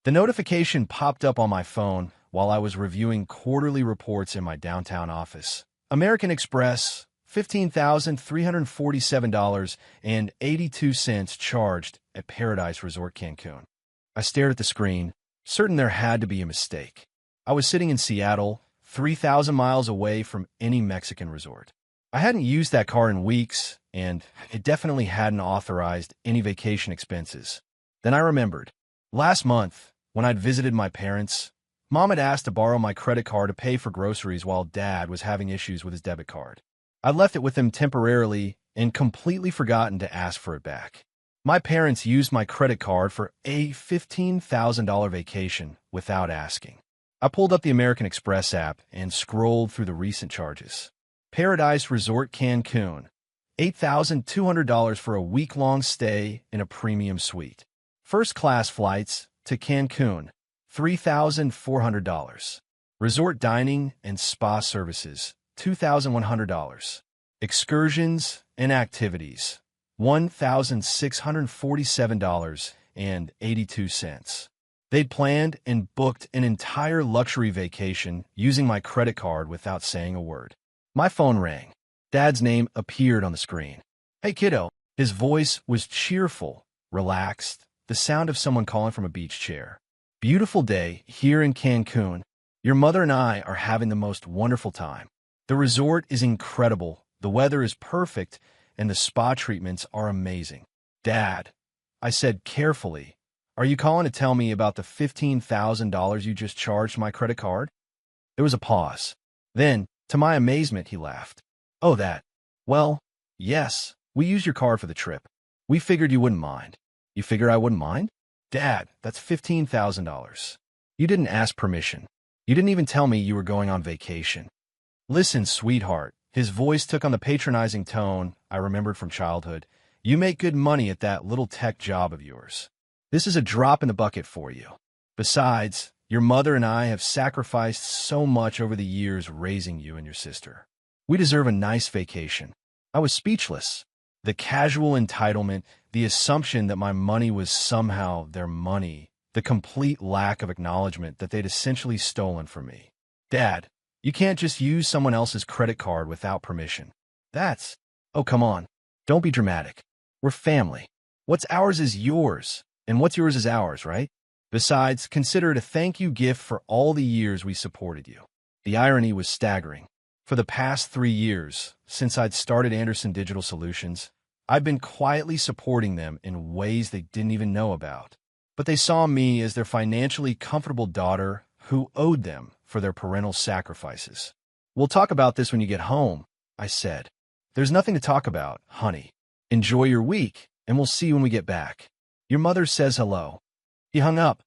The notification popped up on my phone while I was reviewing quarterly reports in my downtown office. American Express, $15,347.82 charged at Paradise Resort Cancun. I stared at the screen, certain there had to be a mistake. I was sitting in Seattle, 3,000 miles away from any Mexican resort. I hadn't used that car in weeks, and it definitely hadn't authorized any vacation expenses. Then I remembered. Last month, when I'd visited my parents, Mom had asked to borrow my credit card to pay for groceries while Dad was having issues with his debit card. I'd left it with him temporarily and completely forgotten to ask for it back. My parents used my credit card for a $15,000 vacation without asking. I pulled up the American Express app and scrolled through the recent charges. Paradise Resort Cancun, $8,200 for a week-long stay in a premium suite. First-class flights to Cancun, $3,400. Resort dining and spa services, $2,100. Excursions and activities, $1,647.82. They'd planned and booked an entire luxury vacation using my credit card without saying a word. My phone rang. Dad's name appeared on the screen. "Hey, kiddo." His voice was cheerful, relaxed, the sound of someone calling from a beach chair. "Beautiful day here in Cancun. Your mother and I are having the most wonderful time. The resort is incredible, the weather is perfect, and the spa treatments are amazing." "Dad," I said carefully, "are you calling to tell me about the $15,000 you just charged my credit card?" There was a pause. Then, to my amazement, he laughed. "Oh, that. Well, yes, we used your card for the trip. We figured you wouldn't mind." "You figure I wouldn't mind?" "Dad, that's $15,000. You didn't ask permission. You didn't even tell me you were going on vacation." "Listen, sweetheart." His voice took on the patronizing tone I remembered from childhood. "You make good money at that little tech job of yours. This is a drop in the bucket for you. Besides, your mother and I have sacrificed so much over the years raising you and your sister. We deserve a nice vacation." I was speechless. The casual entitlement, the assumption that my money was somehow their money, the complete lack of acknowledgement that they'd essentially stolen from me. "Dad, you can't just use someone else's credit card without permission. That's... Oh, come on. Don't be dramatic. We're family. What's ours is yours, and what's yours is ours, right? Besides, consider it a thank you gift for all the years we supported you." The irony was staggering. For the past 3 years, since I'd started Anderson Digital Solutions, I've been quietly supporting them in ways they didn't even know about. But they saw me as their financially comfortable daughter who owed them for their parental sacrifices. "We'll talk about this when you get home," I said. "There's nothing to talk about, honey. Enjoy your week, and we'll see you when we get back. Your mother says hello." He hung up,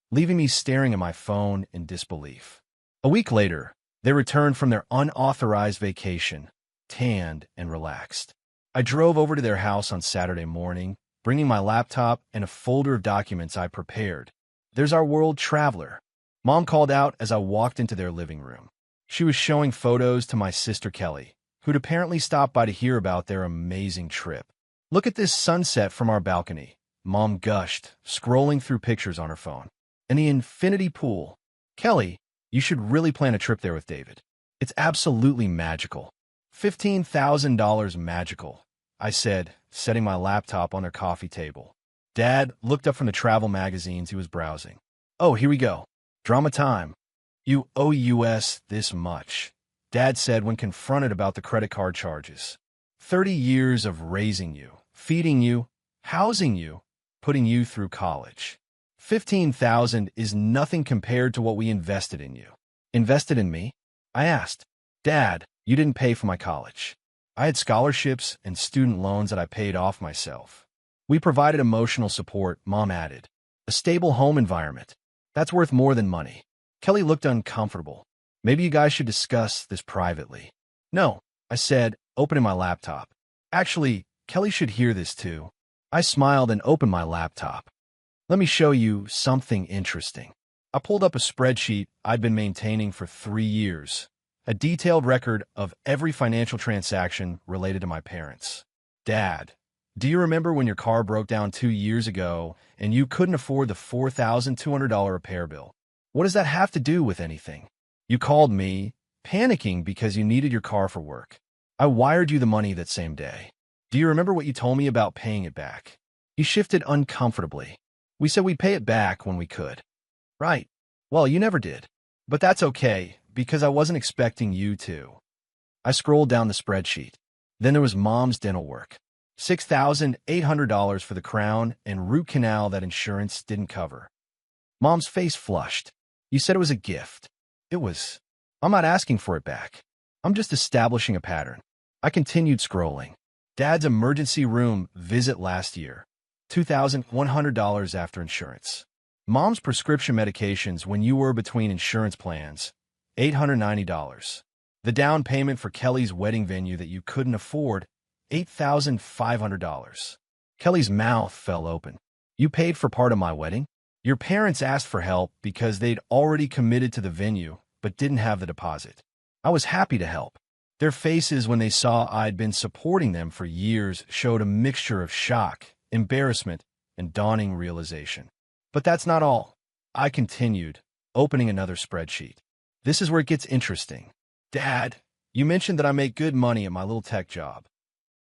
leaving me staring at my phone in disbelief. A week later, they returned from their unauthorized vacation, tanned and relaxed. I drove over to their house on Saturday morning, bringing my laptop and a folder of documents I prepared. "There's our world traveler," Mom called out as I walked into their living room. She was showing photos to my sister Kelly, who'd apparently stopped by to hear about their amazing trip. "Look at this sunset from our balcony," Mom gushed, scrolling through pictures on her phone. "And the infinity pool. Kelly, you should really plan a trip there with David. It's absolutely magical." $15,000 magical, I said, setting my laptop on their coffee table. Dad looked up from the travel magazines he was browsing. "Oh, here we go. Drama time. You owe us this much," Dad said when confronted about the credit card charges. 30 years of raising you, feeding you, housing you, putting you through college. 15,000 is nothing compared to what we invested in you." "Invested in me?" I asked. "Dad, you didn't pay for my college. I had scholarships and student loans that I paid off myself. We provided emotional support," Mom added. "A stable home environment. That's worth more than money." Kelly looked uncomfortable. "Maybe you guys should discuss this privately." "No," I said, opening my laptop. "Actually, Kelly should hear this too." I smiled and opened my laptop. "Let me show you something interesting." I pulled up a spreadsheet I'd been maintaining for 3 years, a detailed record of every financial transaction related to my parents. "Dad, Do you remember when your car broke down 2 years ago and you couldn't afford the $4,200 repair bill? What does that have to do with anything? You called me, panicking because you needed your car for work. I wired you the money that same day. Do you remember what you told me about paying it back? You shifted uncomfortably. We said we'd pay it back when we could. Right. Well, you never did. But that's okay, because I wasn't expecting you to. I scrolled down the spreadsheet. Then there was Mom's dental work. $6,800 for the crown and root canal that insurance didn't cover. Mom's face flushed. You said it was a gift. It was. I'm not asking for it back. I'm just establishing a pattern. I continued scrolling. Dad's emergency room visit last year. $2,100 after insurance. Mom's prescription medications when you were between insurance plans. $890. The down payment for Kelly's wedding venue that you couldn't afford. $8,500. Kelly's mouth fell open. You paid for part of my wedding? Your parents asked for help because they'd already committed to the venue, but didn't have the deposit. I was happy to help. Their faces when they saw I'd been supporting them for years showed a mixture of shock, embarrassment, and dawning realization. But that's not all. I continued, opening another spreadsheet. This is where it gets interesting. Dad, you mentioned that I make good money at my little tech job.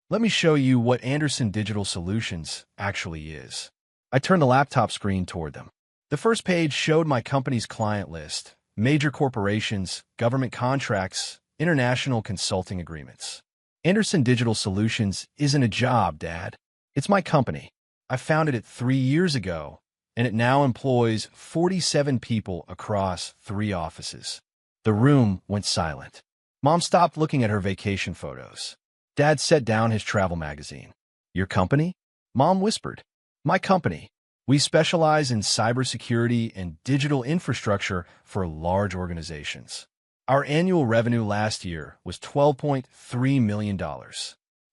Let me show you what Anderson Digital Solutions actually is. I turned the laptop screen toward them. The first page showed my company's client list, major corporations, government contracts, international consulting agreements. Anderson Digital Solutions isn't a job, Dad. It's my company. I founded it 3 years ago, and it now employs 47 people across 3 offices. The room went silent. Mom stopped looking at her vacation photos. Dad set down his travel magazine. Your company? Mom whispered. My company. We specialize in cybersecurity and digital infrastructure for large organizations. Our annual revenue last year was $12.3 million.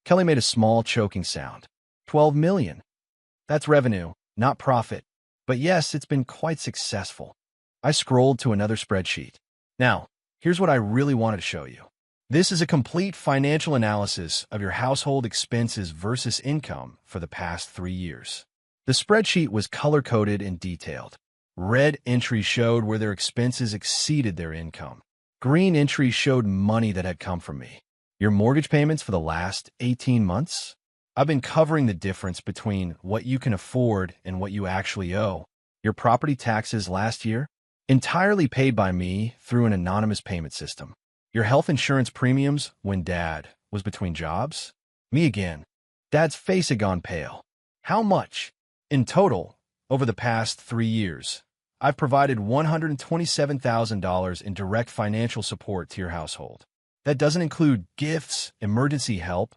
Kelly made a small choking sound. $12 million. That's revenue, not profit. But yes, it's been quite successful. I scrolled to another spreadsheet. Now, here's what I really wanted to show you. This is a complete financial analysis of your household expenses versus income for the past 3 years. The spreadsheet was color-coded and detailed. Red entries showed where their expenses exceeded their income. Green entries showed money that had come from me. Your mortgage payments for the last 18 months? I've been covering the difference between what you can afford and what you actually owe. Your property taxes last year? Entirely paid by me through an anonymous payment system. Your health insurance premiums when Dad was between jobs? Me again. Dad's face had gone pale. How much? In total, over the past 3 years, I've provided $127,000 in direct financial support to your household. That doesn't include gifts, emergency help,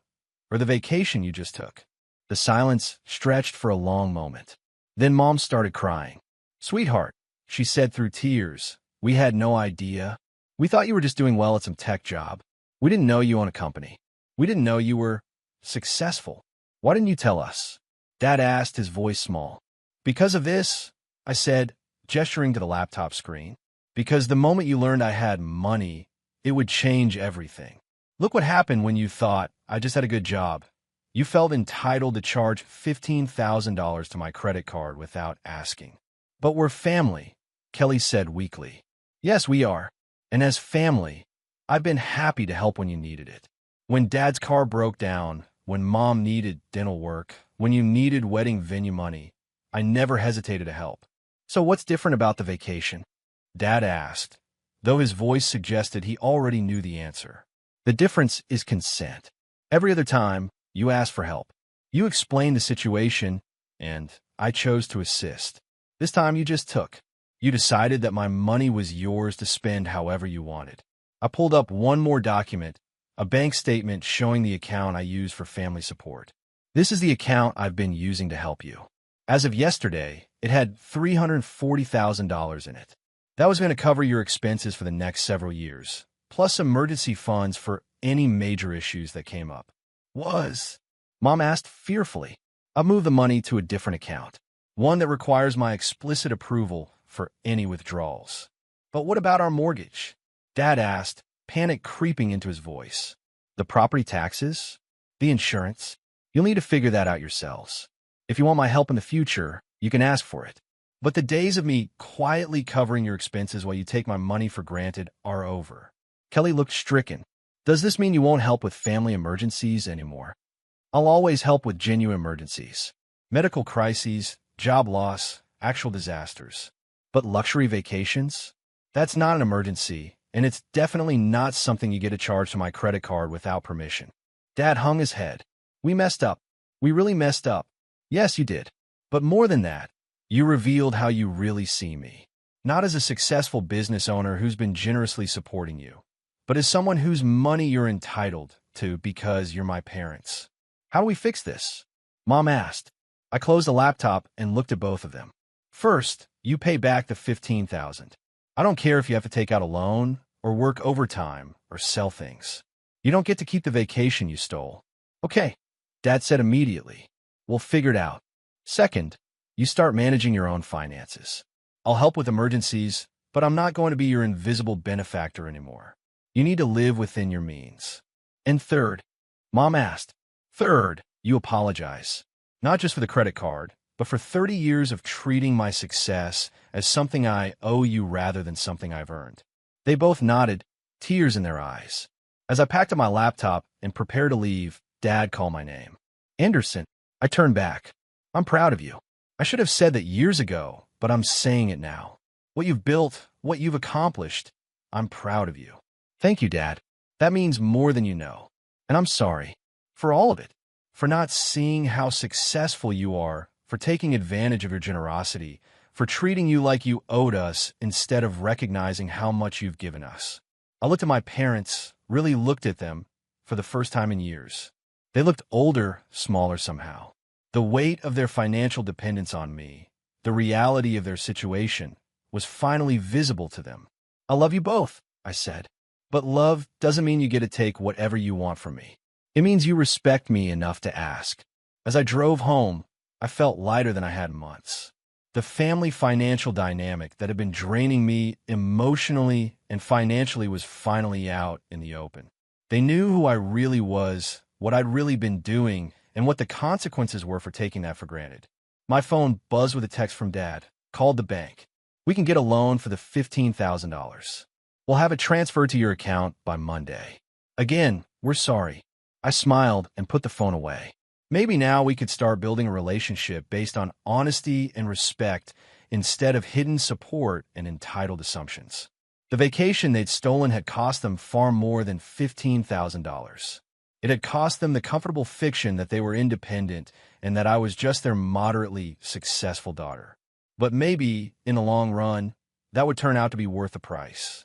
or the vacation you just took. The silence stretched for a long moment. Then Mom started crying. Sweetheart, she said through tears, we had no idea. We thought you were just doing well at some tech job. We didn't know you own a company. We didn't know you were successful. Why didn't you tell us? Dad asked, his voice small. Because of this, I said, gesturing to the laptop screen. Because the moment you learned I had money, it would change everything. Look what happened when you thought I just had a good job. You felt entitled to charge $15,000 to my credit card without asking. But we're family, Kelly said weakly. Yes, we are. And as family, I've been happy to help when you needed it. When Dad's car broke down, when Mom needed dental work, when you needed wedding venue money, I never hesitated to help. So what's different about the vacation? Dad asked, though his voice suggested he already knew the answer. The difference is consent. Every other time, you asked for help. You explained the situation, and I chose to assist. This time you just took. You decided that my money was yours to spend however you wanted. I pulled up one more document, a bank statement showing the account I use for family support. This is the account I've been using to help you. As of yesterday, it had $340,000 in it. That was going to cover your expenses for the next several years, plus emergency funds for any major issues that came up. Mom asked fearfully. I'll move the money to a different account, one that requires my explicit approval for any withdrawals. But what about our mortgage? Dad asked, panic creeping into his voice. The property taxes? The insurance? You'll need to figure that out yourselves. If you want my help in the future, you can ask for it. But the days of me quietly covering your expenses while you take my money for granted are over. Kelly looked stricken. Does this mean you won't help with family emergencies anymore? I'll always help with genuine emergencies. Medical crises, job loss, actual disasters. But luxury vacations? That's not an emergency, and it's definitely not something you get a charge to my credit card without permission. Dad hung his head. We messed up. We really messed up. Yes, you did. But more than that, you revealed how you really see me. Not as a successful business owner who's been generously supporting you, but as someone whose money you're entitled to because you're my parents. How do we fix this? Mom asked. I closed the laptop and looked at both of them. First, you pay back the $15,000. I don't care if you have to take out a loan or work overtime or sell things. You don't get to keep the vacation you stole. Okay, Dad said immediately. We'll figure it out. Second, you start managing your own finances. I'll help with emergencies, but I'm not going to be your invisible benefactor anymore. You need to live within your means. And third, Mom asked. Third, you apologize. Not just for the credit card, but for 30 years of treating my success as something I owe you rather than something I've earned. They both nodded, tears in their eyes. As I packed up my laptop and prepared to leave, Dad called my name. Anderson. I turned back. I'm proud of you. I should have said that years ago, but I'm saying it now. What you've built, what you've accomplished, I'm proud of you. Thank you, Dad. That means more than you know. And I'm sorry. For all of it. For not seeing how successful you are, for taking advantage of your generosity, for treating you like you owed us instead of recognizing how much you've given us. I looked at my parents, really looked at them, for the first time in years. They looked older, smaller somehow. The weight of their financial dependence on me, the reality of their situation, was finally visible to them. I love you both, I said. But love doesn't mean you get to take whatever you want from me. It means you respect me enough to ask. As I drove home, I felt lighter than I had in months. The family financial dynamic that had been draining me emotionally and financially was finally out in the open. They knew who I really was, what I'd really been doing, and what the consequences were for taking that for granted. My phone buzzed with a text from Dad. Called the bank. We can get a loan for the $15,000. We'll have it transferred to your account by Monday. Again, we're sorry. I smiled and put the phone away. Maybe now we could start building a relationship based on honesty and respect instead of hidden support and entitled assumptions. The vacation they'd stolen had cost them far more than $15,000. It had cost them the comfortable fiction that they were independent and that I was just their moderately successful daughter. But maybe, in the long run, that would turn out to be worth the price.